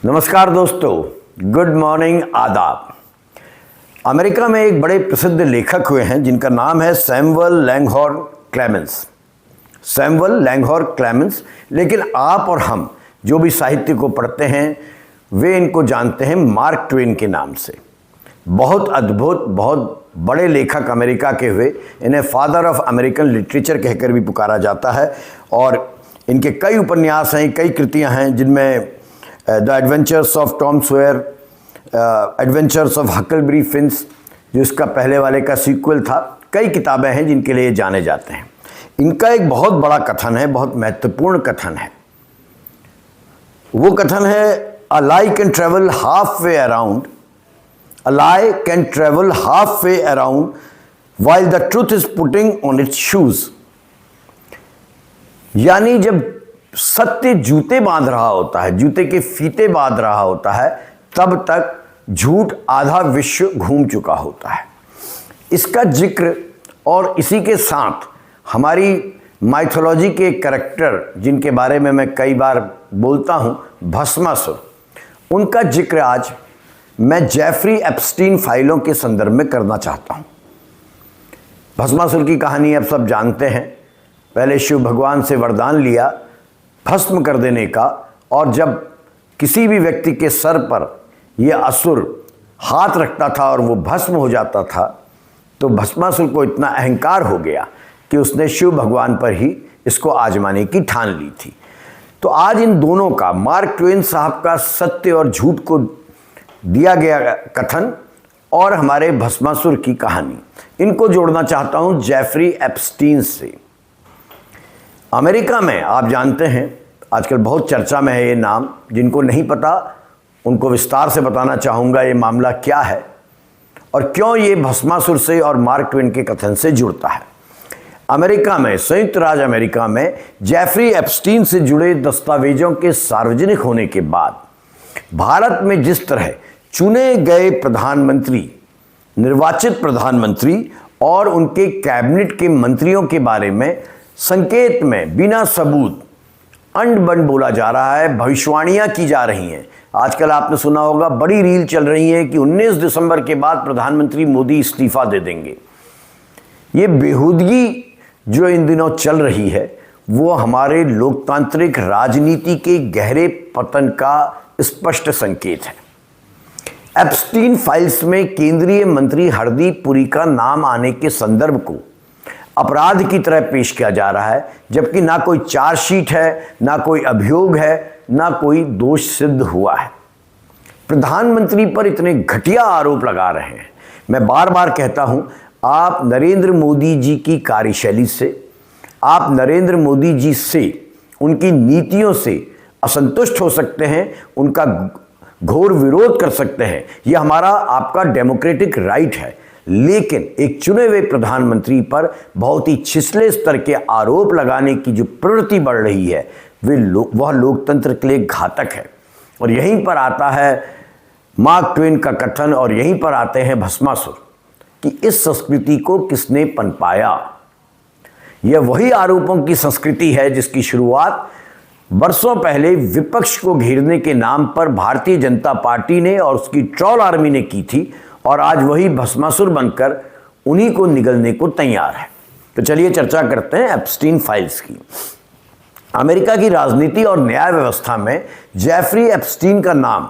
नमस्कार दोस्तों, good morning, आदाब। अमेरिका में एक बड़े प्रसिद्ध लेखक हुए हैं जिनका नाम है Samuel Langhorne Clemens. Samuel Langhorne Clemens, लेकिन आप और हम जो भी साहित्य को पढ़ते हैं वे इनको जानते हैं मार्क ट्वेन के नाम से। बहुत अद्भुत, बहुत बड़े लेखक अमेरिका के हुए। इन्हें फादर ऑफ अमेरिकन लिटरेचर कहकर भी पुकारा जाता है और इनके कई उपन्यास हैं, कई कृतियां हैं जिनमें the adventures of Tom Sawyer, adventures of Huckleberry Finn's, जो इसका पहले वाले का सीक्वल था, कई किताबें हैं जिनके लिए जाने जाते हैं। इनका एक बहुत बड़ा कथन है, बहुत महत्वपूर्ण कथन है। वो कथन है, a lie can travel halfway around, a lie can travel halfway around while the truth is putting on its shoes। यानी जब सत्य जूते बांध रहा होता है, जूते के फीते बांध रहा होता है, तब तक झूठ आधा विश्व घूम चुका होता है। इसका जिक्र और इसी के साथ हमारी माइथोलॉजी के कैरेक्टर जिनके बारे में मैं कई बार बोलता हूं, भस्मासुर, उनका जिक्र आज मैं जेफरी एप्स्टीन फाइलों के संदर्भ में करना चाहता हूं। भस्मासुर की कहानी आप सब जानते हैं। पहले शिव भगवान से वरदान लिया भस्म कर देने का, और जब किसी भी व्यक्ति के सर पर यह असुर हाथ रखता था और वो भस्म हो जाता था, तो भस्मासुर को इतना अहंकार हो गया कि उसने शिव भगवान पर ही इसको आजमाने की ठान ली थी। तो आज इन दोनों का, मार्क ट्वेन साहब का सत्य और झूठ को दिया गया कथन और हमारे भस्मासुर की कहानी, इनको जोड़ना चाहता हूं जेफरी एप्स्टीन से। अमेरिका में आप जानते हैं आजकल बहुत चर्चा में है ये नाम। जिनको नहीं पता उनको विस्तार से बताना चाहूँगा ये मामला क्या है और क्यों ये भस्मासुर से और मार्क ट्वेन के कथन से जुड़ता है। अमेरिका में, संयुक्त राज्य अमेरिका में, जेफरी एप्स्टीन से जुड़े दस्तावेजों के सार्वजनिक होने के बाद भारत में जिस तरह चुने गए प्रधानमंत्री, निर्वाचित प्रधानमंत्री और उनके कैबिनेट के मंत्रियों के बारे में संकेत में बिना सबूत अंड बंड बोला जा रहा है, भविष्यवाणियां की जा रही हैं। आजकल आपने सुना होगा, बड़ी रील चल रही है कि 19 दिसंबर के बाद प्रधानमंत्री मोदी इस्तीफा दे देंगे। ये बेहूदगी जो इन दिनों चल रही है वो हमारे लोकतांत्रिक राजनीति के गहरे पतन का स्पष्ट संकेत है। एप्स्टीन फाइल्स में केंद्रीय मंत्री हरदीप पुरी का नाम आने के संदर्भ को अपराध की तरह पेश किया जा रहा है, जबकि ना कोई चार्जशीट है, ना कोई अभियोग है, ना कोई दोष सिद्ध हुआ है। प्रधानमंत्री पर इतने घटिया आरोप लगा रहे हैं। मैं बार बार कहता हूं, आप नरेंद्र मोदी जी की कार्यशैली से, आप नरेंद्र मोदी जी से, उनकी नीतियों से असंतुष्ट हो सकते हैं, उनका घोर विरोध कर सकते हैं, यह हमारा आपका डेमोक्रेटिक राइट है। लेकिन एक चुने हुए प्रधानमंत्री पर बहुत ही छिछले स्तर के आरोप लगाने की जो प्रवृत्ति बढ़ रही है वह लोकतंत्र के लिए घातक है। और यहीं पर आता है मार्क ट्वेन का कथन, और यहीं पर आते हैं भस्मासुर कि इस संस्कृति को किसने पनपाया। यह वही आरोपों की संस्कृति है जिसकी शुरुआत वर्षों पहले विपक्ष को घेरने के नाम पर भारतीय जनता पार्टी ने और उसकी ट्रोल आर्मी ने की थी, और आज वही भस्मासुर बनकर उन्हीं को निगलने को तैयार है। तो चलिए चर्चा करते हैं एप्स्टीन फाइल्स की। अमेरिका की राजनीति और न्याय व्यवस्था में जेफरी एप्स्टीन का नाम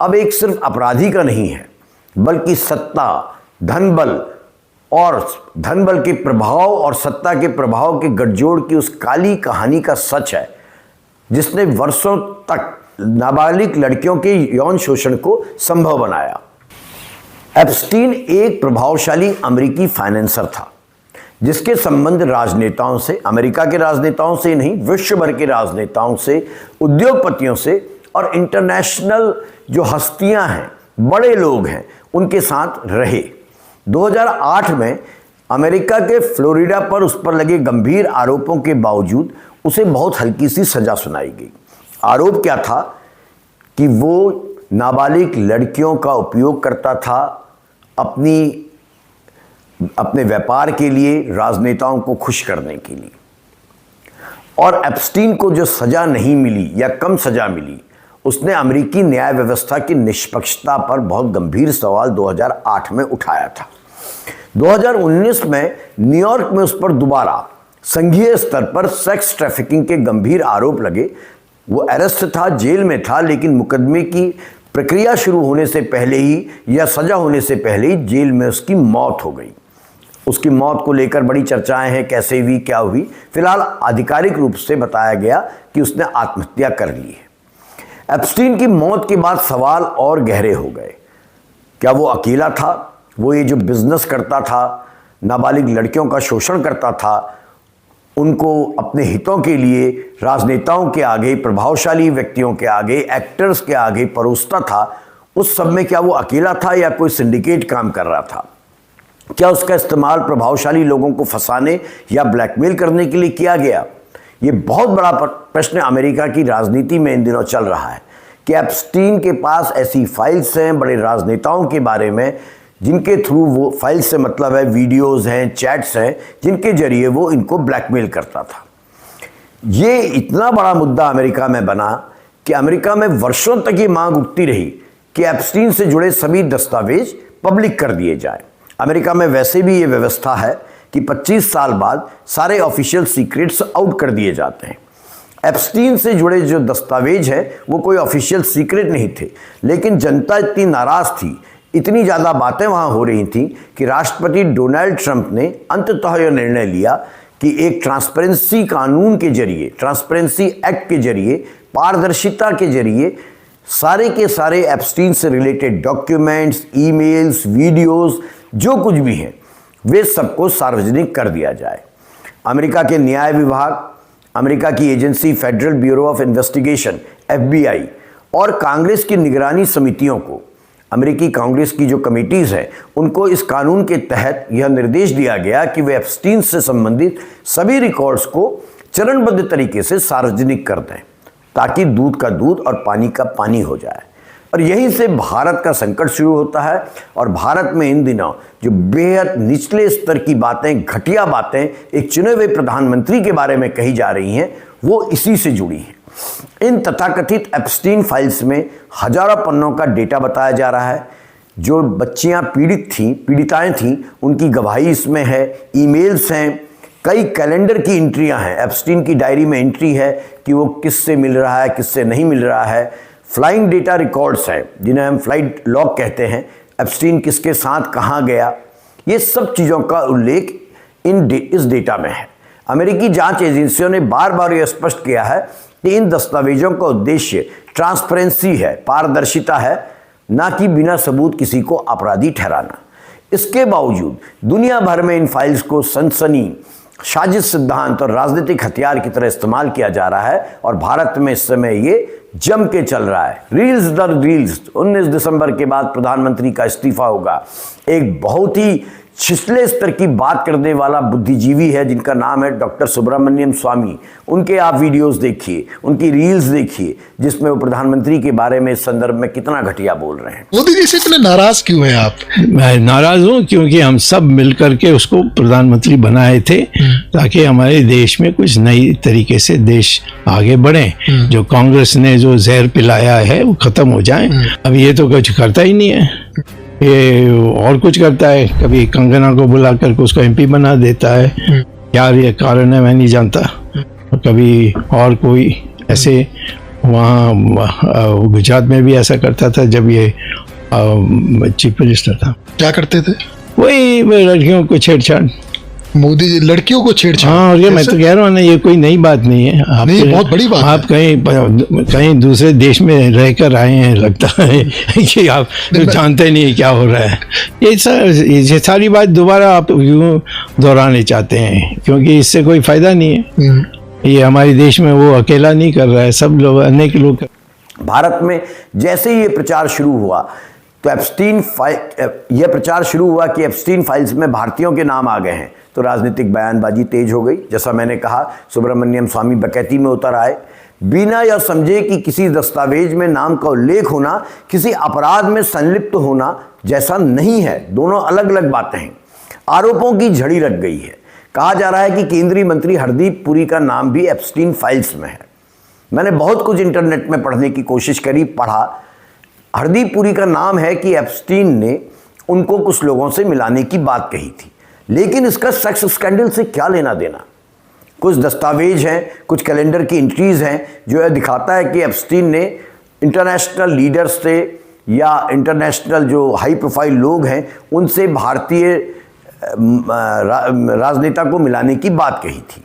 अब एक सिर्फ अपराधी का नहीं है, बल्कि सत्ता, धनबल और धनबल के प्रभाव और सत्ता के प्रभाव के गठजोड़ की उस काली कहानी का सच है जिसने वर्षों तक नाबालिग लड़कियों के यौन शोषण को संभव बनाया। एप्स्टीन एक प्रभावशाली अमेरिकी फाइनेंसर था जिसके संबंध राजनेताओं से, अमेरिका के राजनेताओं से नहीं, विश्व भर के राजनेताओं से, उद्योगपतियों से और इंटरनेशनल जो हस्तियां हैं, बड़े लोग हैं, उनके साथ रहे। 2008 में अमेरिका के फ्लोरिडा पर उस पर लगे गंभीर आरोपों के बावजूद उसे बहुत हल्की सी सजा सुनाई गई। आरोप क्या था कि वो नाबालिग लड़कियों का उपयोग करता था अपने व्यापार के लिए, राजनेताओं को खुश करने के लिए। और एप्स्टीन को जो सज़ा नहीं मिली या कम सज़ा मिली, उसने अमेरिकी न्याय व्यवस्था की निष्पक्षता पर बहुत गंभीर सवाल 2008 में उठाया था। 2019 में न्यूयॉर्क में उस पर दोबारा संघीय स्तर पर सेक्स ट्रैफिकिंग के गंभीर आरोप लगे। वो अरेस्ट था, जेल में था, लेकिन मुकदमे की प्रक्रिया शुरू होने से पहले ही या सजा होने से पहले ही जेल में उसकी मौत हो गई। उसकी मौत को लेकर बड़ी चर्चाएं हैं, कैसे हुई, क्या हुई। फिलहाल आधिकारिक रूप से बताया गया कि उसने आत्महत्या कर ली है। एप्स्टीन की मौत के बाद सवाल और गहरे हो गए। क्या वो अकेला था? वो ये जो बिजनेस करता था, नाबालिग लड़कियों का शोषण करता था, उनको अपने हितों के लिए राजनेताओं के आगे, प्रभावशाली व्यक्तियों के आगे, एक्टर्स के आगे परोसता था, उस सब में क्या वो अकेला था या कोई सिंडिकेट काम कर रहा था? क्या उसका इस्तेमाल प्रभावशाली लोगों को फंसाने या ब्लैकमेल करने के लिए किया गया? ये बहुत बड़ा प्रश्न अमेरिका की राजनीति में इन दिनों चल रहा है कि एप्स्टीन के पास ऐसी फाइल्स हैं बड़े राजनेताओं के बारे में, जिनके थ्रू वो फाइल्स से मतलब है वीडियोस हैं, चैट्स हैं, जिनके जरिए वो इनको ब्लैकमेल करता था। ये इतना बड़ा मुद्दा अमेरिका में बना कि अमेरिका में वर्षों तक ये मांग उठती रही कि एप्स्टीन से जुड़े सभी दस्तावेज पब्लिक कर दिए जाए। अमेरिका में वैसे भी ये व्यवस्था है कि 25 साल बाद सारे ऑफिशियल सीक्रेट्स आउट कर दिए जाते हैं। एप्स्टीन से जुड़े जो दस्तावेज हैं वो कोई ऑफिशियल सीक्रेट नहीं थे, लेकिन जनता इतनी नाराज थी, इतनी ज़्यादा बातें वहाँ हो रही थी कि राष्ट्रपति डोनाल्ड ट्रंप ने अंततः यह निर्णय लिया कि एक ट्रांसपेरेंसी कानून के जरिए, ट्रांसपेरेंसी एक्ट के जरिए, पारदर्शिता के जरिए सारे के सारे एप्स्टीन से रिलेटेड डॉक्यूमेंट्स, ईमेल्स, वीडियोस, जो कुछ भी हैं वे सबको सार्वजनिक कर दिया जाए। अमेरिका के न्याय विभाग, अमेरिका की agency federal bureau of investigation FBI और कांग्रेस की निगरानी समितियों को, अमेरिकी कांग्रेस की जो कमेटीज़ हैं, उनको इस कानून के तहत यह निर्देश दिया गया कि वे एप्स्टीन से संबंधित सभी रिकॉर्ड्स को चरणबद्ध तरीके से सार्वजनिक कर दें, ताकि दूध का दूध और पानी का पानी हो जाए। और यहीं से भारत का संकट शुरू होता है। और भारत में इन दिनों जो बेहद निचले स्तर की बातें, घटिया बातें एक चुने हुए प्रधानमंत्री के बारे में कही जा रही हैं, वो इसी से जुड़ी हैं। इन तथाकथित एप्स्टीन फाइल्स में हजारों पन्नों का डेटा बताया जा रहा है। जो बच्चियां पीड़िताएं थीं, उनकी गवाही इसमें है, ईमेल्स हैं, कई कैलेंडर की एंट्रियां हैं। एप्स्टीन की डायरी में एंट्री है कि वो किससे मिल रहा है, किससे नहीं मिल रहा है। फ्लाइंग डेटा रिकॉर्ड्स हैं, जिन्हें हम फ्लाइट लॉग कहते हैं। एप्स्टीन किसके साथ कहाँ गया, ये सब चीज़ों का उल्लेख इस डेटा में है। अमेरिकी जांच एजेंसियों ने बार बार यह स्पष्ट किया है कि इन दस्तावेजों का उद्देश्य ट्रांसपेरेंसी है, पारदर्शिता है, ना कि बिना सबूत किसी को अपराधी ठहराना। इसके बावजूद दुनिया भर में इन फाइल्स को सनसनी, साजिश सिद्धांत और राजनीतिक हथियार की तरह इस्तेमाल किया जा रहा है। और भारत में इस समय ये जम के चल रहा है। रील्स दर रील्स। 19 दिसंबर के बाद प्रधानमंत्री का इस्तीफा होगा। एक बहुत ही छिछले स्तर की बात करने वाला बुद्धिजीवी है जिनका नाम है डॉक्टर सुब्रमण्यम स्वामी। उनके आप वीडियोस देखिए, उनकी रील्स देखिए, जिसमें वो प्रधानमंत्री के बारे में इस संदर्भ में कितना घटिया बोल रहे हैं। मोदी जी से इतने नाराज क्यों हैं आप? मैं नाराज हूँ क्योंकि हम सब मिलकर के उसको प्रधानमंत्री बनाए थे ताकि हमारे देश में कुछ नई तरीके से देश आगे बढ़े। जो कांग्रेस ने जो जहर पिलाया है वो खत्म हो जाए। अब ये तो कुछ करता ही नहीं है, ये और कुछ करता है। कभी कंगना को बुला करके उसको MP बना देता है, यार ये कारण है मैं नहीं जानता। कभी और कोई ऐसे, वहाँ गुजरात में भी ऐसा करता था जब ये चीफ मिनिस्टर था। क्या करते थे? वही लड़कियों को छेड़छाड़। मोदी जी लड़कियों को छेड़छाड़? हाँ, और ये मैं तो कह रहा हूँ ना, ये कोई नई बात नहीं है। आप नहीं, बहुत बड़ी बात आप कहीं दूसरे देश में रहकर आए हैं, लगता है कि आप जानते नहीं क्या हो रहा है। ये सारी बात दोबारा आप क्यों दोहराने चाहते हैं? क्योंकि इससे कोई फायदा नहीं है। ये हमारे देश में वो अकेला नहीं कर रहा है, सब लोग, अनेक लोग। भारत में जैसे ही ये प्रचार शुरू हुआ तो यह प्रचार शुरू हुआ कि एप्स्टीन फाइल्स में भारतीयों के नाम आ गए हैं, तो राजनीतिक बयानबाजी तेज हो गई। जैसा मैंने कहा, सुब्रमण्यम स्वामी डकैती में उतर आए, बिना यह समझे कि किसी दस्तावेज में नाम का उल्लेख होना किसी अपराध में संलिप्त होना जैसा नहीं है। दोनों अलग अलग बातें हैं। आरोपों की झड़ी लग गई है। कहा जा रहा है कि केंद्रीय मंत्री हरदीप पुरी का नाम भी एप्स्टीन फाइल्स में है। मैंने बहुत कुछ इंटरनेट में पढ़ने की कोशिश करी, पढ़ा। हरदीप पुरी का नाम है कि एप्स्टीन ने उनको कुछ लोगों से मिलाने की बात कही थी, लेकिन इसका सेक्स स्कैंडल से क्या लेना देना। कुछ दस्तावेज हैं, कुछ कैलेंडर की एंट्रीज हैं जो यह दिखाता है कि एप्स्टीन ने इंटरनेशनल लीडर्स से या इंटरनेशनल जो हाई प्रोफाइल लोग हैं उनसे भारतीय राजनेता को मिलाने की बात कही थी।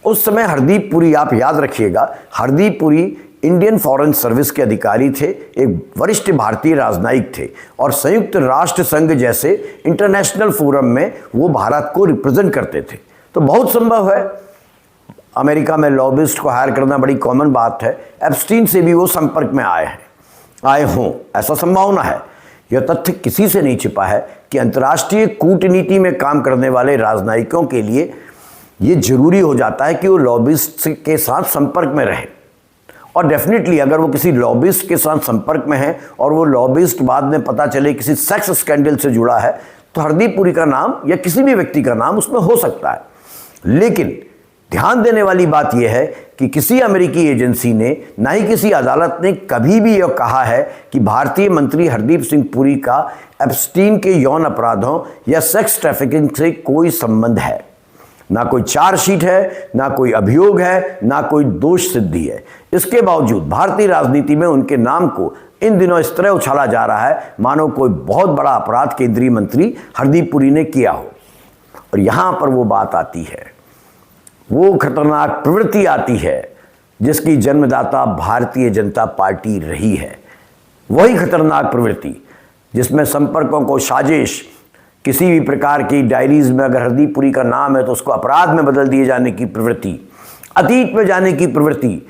उस समय हरदीप पुरी, आप याद रखिएगा, Hardeep Puri Indian foreign service के अधिकारी थे, एक वरिष्ठ भारतीय राजनयिक थे और संयुक्त राष्ट्र संघ जैसे इंटरनेशनल फोरम में वो भारत को रिप्रेजेंट करते थे। तो बहुत संभव है, अमेरिका में लॉबिस्ट को हायर करना बड़ी कॉमन बात है, एप्स्टीन से भी वो संपर्क में आए हों, ऐसा संभावना है। यह तथ्य किसी से नहीं छिपा है कि अंतर्राष्ट्रीय कूटनीति में काम करने वाले राजनयिकों के लिए ये जरूरी हो जाता है कि वो लॉबिस्ट के साथ संपर्क में रहे। और डेफिनेटली अगर वो किसी लॉबिस्ट के साथ संपर्क में है और वो लॉबिस्ट बाद में पता चले किसी सेक्स स्कैंडल से जुड़ा है, तो हरदीप पुरी का नाम या किसी भी व्यक्ति का नाम उसमें हो सकता है। लेकिन ध्यान देने वाली बात यह है कि किसी अमेरिकी एजेंसी ने, ना ही किसी अदालत ने कभी भी यह कहा है कि भारतीय मंत्री हरदीप सिंह पुरी का एप्स्टीन के यौन अपराधों या सेक्स ट्रैफिकिंग से कोई संबंध है। ना कोई चार्जशीट है, ना कोई अभियोग है, ना कोई दोष सिद्धि है। इसके बावजूद भारतीय राजनीति में उनके नाम को इन दिनों इस तरह उछाला जा रहा है मानो कोई बहुत बड़ा अपराध केंद्रीय मंत्री हरदीप पुरी ने किया हो। और यहां पर वो बात आती है, वो खतरनाक प्रवृत्ति आती है जिसकी जन्मदाता भारतीय जनता पार्टी रही है। वही खतरनाक प्रवृत्ति जिसमें संपर्कों को साजिश, किसी भी प्रकार की डायरीज में अगर हरदीप पुरी का नाम है तो उसको अपराध में बदल दिए जाने की प्रवृत्ति, अतीत में जाने की प्रवृत्ति,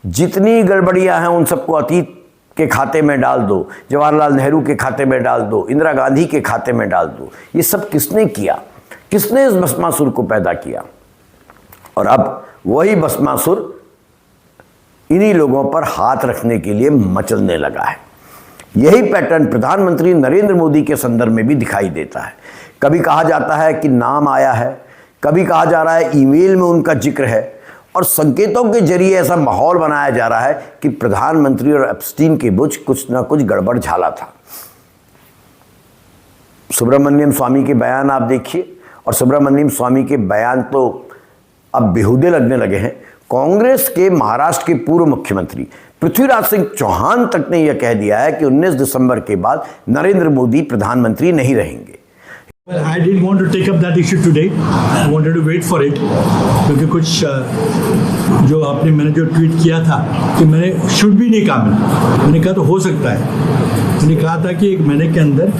जितनी गड़बड़ियां हैं उन सबको अतीत के खाते में डाल दो, जवाहरलाल नेहरू के खाते में डाल दो, इंदिरा गांधी के खाते में डाल दो। ये सब किसने किया? किसने इस भस्मासुर को पैदा किया? और अब वही भस्मासुर इन्हीं लोगों पर हाथ रखने के लिए मचलने लगा है। यही पैटर्न प्रधानमंत्री नरेंद्र मोदी के संदर्भ में भी दिखाई देता है। कभी कहा जाता है कि नाम आया है, कभी कहा जा रहा है ईमेल में उनका जिक्र है, और संकेतों के जरिए ऐसा माहौल बनाया जा रहा है कि प्रधानमंत्री और एप्स्टीन के बीच कुछ ना कुछ गड़बड़ झाला था। सुब्रमण्यम स्वामी के बयान आप देखिए, और सुब्रमण्यम स्वामी के बयान तो अब बेहुदे लगने लगे हैं। कांग्रेस के महाराष्ट्र के पूर्व मुख्यमंत्री पृथ्वीराज सिंह चौहान तक ने यह कह दिया है कि 19 दिसंबर के बाद नरेंद्र मोदी प्रधानमंत्री नहीं रहेंगे। Well, I didn't want to take up that issue today. I wanted to wait for it. क्योंकि कुछ जो मैंने जो ट्वीट किया था कि मैंने शुड भी नहीं कहा, मैंने कहा तो हो सकता है। मैंने कहा था कि एक महीने के अंदर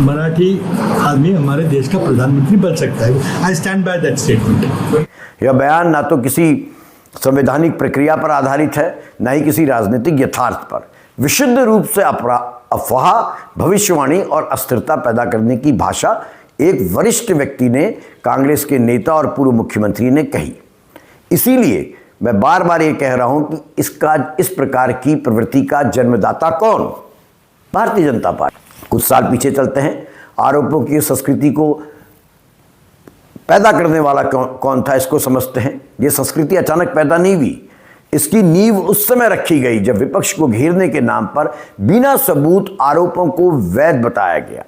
मराठी आदमी हमारे देश का प्रधानमंत्री बन सकता है। I stand by that statement. यह बयान ना तो किसी संवैधानिक प्रक्रिया पर आधारित है, न ही किसी राजनीतिक यथार्थ पर। विशुद्ध रूप से अफवाह, भविष्यवाणी और अस्थिरता पैदा करने की भाषा एक वरिष्ठ व्यक्ति ने, कांग्रेस के नेता और पूर्व मुख्यमंत्री ने कही। इसीलिए मैं बार बार ये कह रहा हूं कि इस प्रकार की प्रवृत्ति का जन्मदाता कौन? भारतीय जनता पार्टी। कुछ साल पीछे चलते हैं, आरोपों की संस्कृति को पैदा करने वाला कौन था, इसको समझते हैं। यह संस्कृति अचानक पैदा नहीं हुई, इसकी नींव उस समय रखी गई जब विपक्ष को घेरने के नाम पर बिना सबूत आरोपों को वैध बताया गया।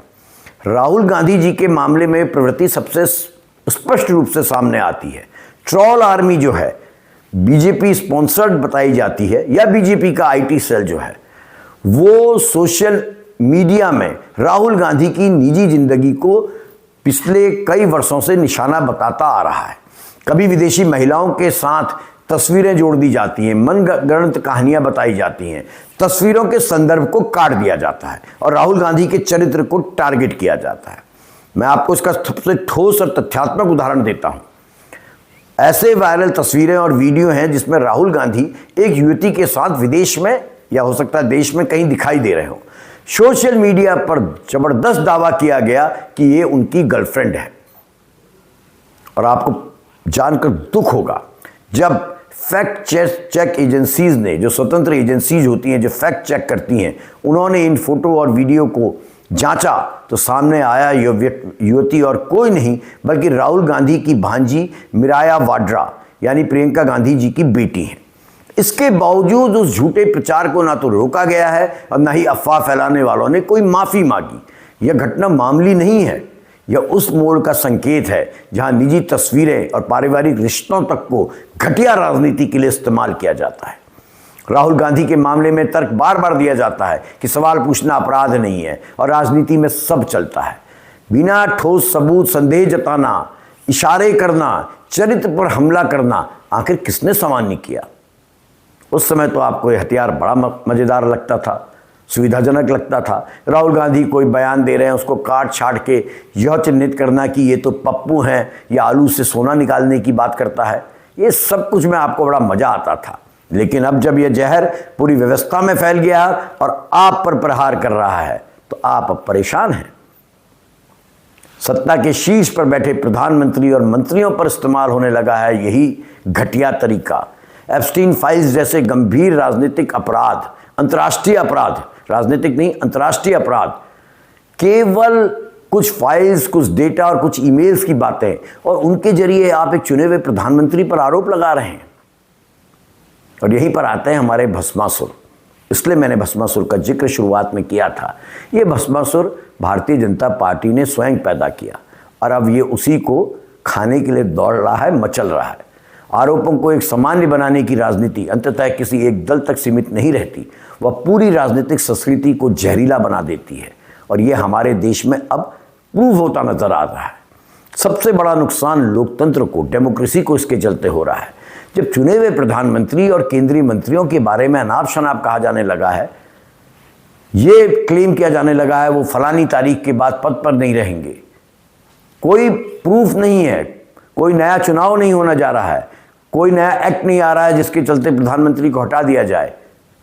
राहुल गांधी जी के मामले में प्रवृत्ति सबसे स्पष्ट रूप से सामने आती है। ट्रोल आर्मी जो है, बीजेपी स्पॉन्सर्ड बताई जाती है, या बीजेपी का आईटी सेल जो है, वो सोशल मीडिया में राहुल गांधी की निजी जिंदगी को पिछले कई वर्षों से निशाना बताता आ रहा है। कभी विदेशी महिलाओं के साथ तस्वीरें जोड़ दी जाती हैं, मनगढ़ंत कहानियां बताई जाती हैं, तस्वीरों के संदर्भ को काट दिया जाता है और राहुल गांधी के चरित्र को टारगेट किया जाता है। मैं आपको इसका सबसे ठोस और तथ्यात्मक उदाहरण देता हूं। ऐसे वायरल तस्वीरें और वीडियो हैं जिसमें राहुल गांधी एक युवती के साथ विदेश में या हो सकता है देश में कहीं दिखाई दे रहे हो। सोशल मीडिया पर जबरदस्त दावा किया गया कि ये उनकी गर्लफ्रेंड है। और आपको जानकर दुख होगा, जब फैक्ट चेक एजेंसीज ने, जो स्वतंत्र एजेंसीज होती हैं जो फैक्ट चेक करती हैं, उन्होंने इन फोटो और वीडियो को जांचा तो सामने आया युवती और कोई नहीं बल्कि राहुल गांधी की भांजी मिराया वाड्रा यानी प्रियंका गांधी जी की बेटी है। इसके बावजूद उस झूठे प्रचार को ना तो रोका गया है और ना ही अफवाह फैलाने वालों ने कोई माफ़ी मांगी। यह घटना मामूली नहीं है, यह उस मोड़ का संकेत है जहां निजी तस्वीरें और पारिवारिक रिश्तों तक को घटिया राजनीति के लिए इस्तेमाल किया जाता है। राहुल गांधी के मामले में तर्क बार बार दिया जाता है कि सवाल पूछना अपराध नहीं है और राजनीति में सब चलता है। बिना ठोस सबूत संदेह जताना, इशारे करना, चरित्र पर हमला करना आखिर किसने सामान्य किया? उस समय तो आपको यह हथियार बड़ा मज़ेदार लगता था, सुविधाजनक लगता था। राहुल गांधी कोई बयान दे रहे हैं, उसको काट छाट के यह चिन्हित करना कि ये तो पप्पू हैं या आलू से सोना निकालने की बात करता है, ये सब कुछ में आपको बड़ा मज़ा आता था। लेकिन अब जब यह जहर पूरी व्यवस्था में फैल गया और आप पर प्रहार कर रहा है तो आप अब परेशान हैं। सत्ता के शीर्ष पर बैठे प्रधानमंत्री और मंत्रियों पर इस्तेमाल होने लगा है यही घटिया तरीका। एप्स्टीन फाइल्स जैसे गंभीर राजनीतिक अपराध, अंतर्राष्ट्रीय अपराध, राजनीतिक नहीं अंतर्राष्ट्रीय अपराध, केवल कुछ फाइल्स, कुछ डेटा और कुछ ईमेल्स की बातें, और उनके जरिए आप एक चुने हुए प्रधानमंत्री पर आरोप लगा रहे हैं। और यहीं पर आते हैं हमारे भस्मासुर। इसलिए मैंने भस्मासुर का जिक्र शुरुआत में किया था। ये भस्मासुर भारतीय जनता पार्टी ने स्वयं पैदा किया और अब ये उसी को खाने के लिए दौड़ रहा है, मचल रहा है। आरोपों को एक सामान्य बनाने की राजनीति अंततः किसी एक दल तक सीमित नहीं रहती, वह पूरी राजनीतिक संस्कृति को जहरीला बना देती है और ये हमारे देश में अब प्रूव होता नजर आ रहा है। सबसे बड़ा नुकसान लोकतंत्र को, डेमोक्रेसी को इसके चलते हो रहा है। जब चुने हुए प्रधानमंत्री और केंद्रीय मंत्रियों के बारे में अनाप शनाप कहा जाने लगा है, ये क्लेम किया जाने लगा है वो फलानी तारीख के बाद पद पर नहीं रहेंगे, कोई प्रूफ नहीं है, कोई नया चुनाव नहीं होना जा रहा है, कोई नया एक्ट नहीं आ रहा है जिसके चलते प्रधानमंत्री को हटा दिया जाए,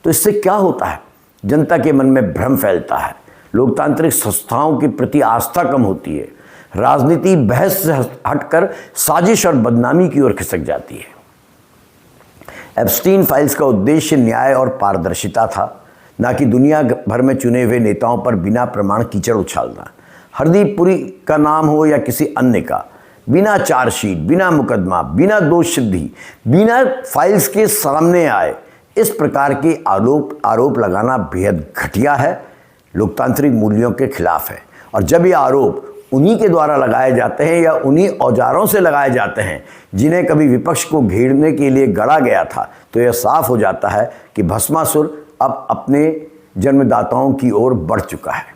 तो इससे क्या होता है? जनता के मन में भ्रम फैलता है, लोकतांत्रिक संस्थाओं के प्रति आस्था कम होती है, राजनीति बहस से हटकर साजिश और बदनामी की ओर खिसक जाती है। एप्स्टीन फाइल्स का उद्देश्य न्याय और पारदर्शिता था, ना कि दुनिया भर में चुने हुए नेताओं पर बिना प्रमाण कीचड़ उछालना। हरदीप पुरी का नाम हो या किसी अन्य का, बिना चार्जशीट, बिना मुकदमा, बिना दोष सिद्धि, बिना फाइल्स के सामने आए इस प्रकार के आरोप लगाना बेहद घटिया है, लोकतांत्रिक मूल्यों के खिलाफ है। और जब ये आरोप उन्हीं के द्वारा लगाए जाते हैं या उन्हीं औजारों से लगाए जाते हैं जिन्हें कभी विपक्ष को घेरने के लिए गढ़ा गया था, तो यह साफ हो जाता है कि भस्मासुर अब अपने जन्मदाताओं की ओर बढ़ चुका है।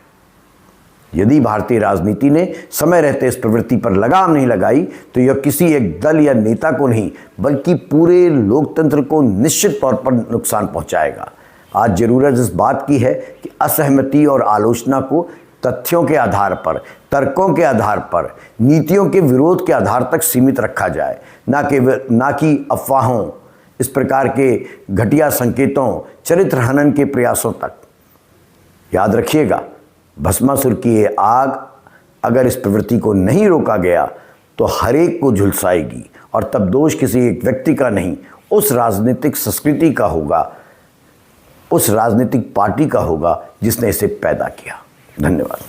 यदि भारतीय राजनीति ने समय रहते इस प्रवृत्ति पर लगाम नहीं लगाई तो यह किसी एक दल या नेता को नहीं बल्कि पूरे लोकतंत्र को निश्चित तौर पर नुकसान पहुंचाएगा। आज जरूरत इस बात की है कि असहमति और आलोचना को तथ्यों के आधार पर, तर्कों के आधार पर, नीतियों के विरोध के आधार तक सीमित रखा जाए, ना कि अफवाहों, इस प्रकार के घटिया संकेतों, चरित्र हनन के प्रयासों तक। याद रखिएगा, भस्मासुर की ये आग अगर इस प्रवृत्ति को नहीं रोका गया तो हर एक को झुलसाएगी और तब दोष किसी एक व्यक्ति का नहीं, उस राजनीतिक संस्कृति का होगा, उस राजनीतिक पार्टी का होगा जिसने इसे पैदा किया। धन्यवाद।